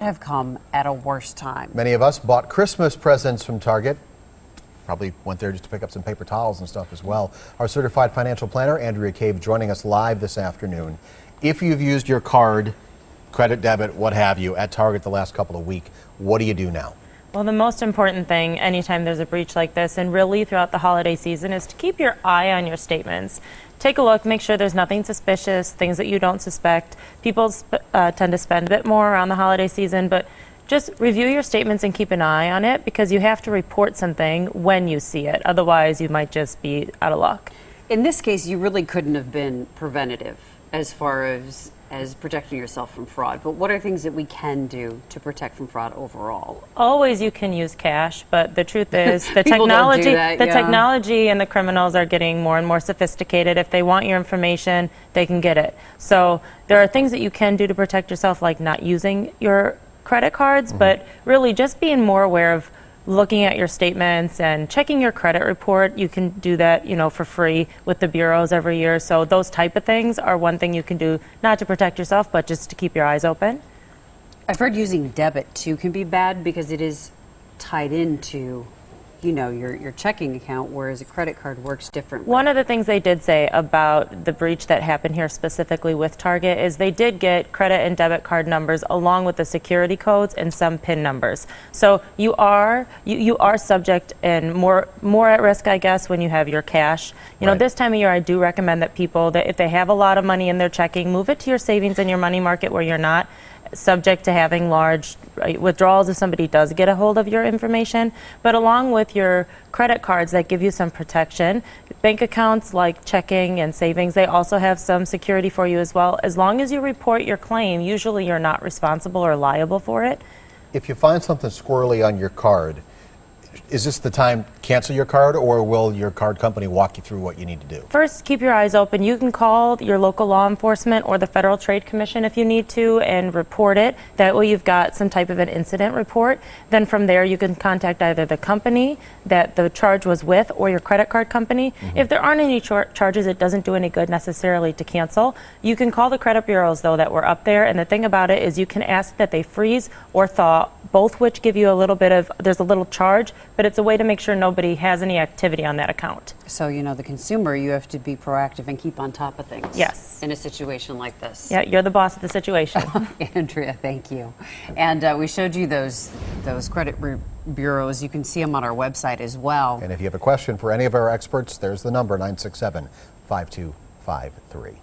have come at a worse time. Many of us bought Christmas presents from Target. Probably went there just to pick up some paper towels and stuff as well. Our certified financial planner, Andrea Cave, joining us live this afternoon. If you've used your card, credit, debit, what have you, at Target the last couple of weeks, what do you do now? Well, the most important thing anytime there's a breach like this, and really throughout the holiday season, is to keep your eye on your statements. Take a look, make sure there's nothing suspicious, things that you don't suspect. People tend to spend a bit more around the holiday season, but just review your statements and keep an eye on it, because you have to report something when you see it. Otherwise, you might just be out of luck. In this case, you really couldn't have been preventative as far as protecting yourself from fraud. But what are things that we can do to protect from fraud overall? Always you can use cash, but the truth is the technology and the criminals are getting more and more sophisticated. If they want your information, they can get it. So there are things that you can do to protect yourself, like not using your credit cards, but really just being more aware of looking at your statements and checking your credit report. You can do that, for free with the bureaus every year. So those type of things are one thing you can do, not to protect yourself, but just to keep your eyes open. I've heard using debit too can be bad because it is tied into your checking account, whereas a credit card works differently. One of the things they did say about the breach that happened here specifically with Target is they did get credit and debit card numbers along with the security codes and some PIN numbers. So you are subject and more at risk, I guess, when you have your cash. Right. This time of year, I do recommend that people, that if they have a lot of money in their checking, move it to your savings and your money market where you're not subject to having large withdrawals if somebody does get a hold of your information. But along with your credit cards that give you some protection, bank accounts like checking and savings, they also have some security for you as well. As long as you report your claim, usually you're not responsible or liable for it. If you find something squirrely on your card, is this the time to cancel your card, or will your card company walk you through what you need to do? First, keep your eyes open. You can call your local law enforcement or the Federal Trade Commission if you need to and report it. That way you've got some type of an incident report. Then from there you can contact either the company that the charge was with or your credit card company. If there aren't any charges, it doesn't do any good necessarily to cancel. You can call the credit bureaus though that were up there, and the thing about it is you can ask that they freeze or thaw, both which give you a little bit of, there's a little charge, but it's a way to make sure nobody has any activity on that account. So, the consumer, you have to be proactive and keep on top of things. Yes. In a situation like this. Yeah, you're the boss of the situation. Andrea, thank you. And we showed you those credit bureaus. You can see them on our website as well. And if you have a question for any of our experts, there's the number, 967-5253.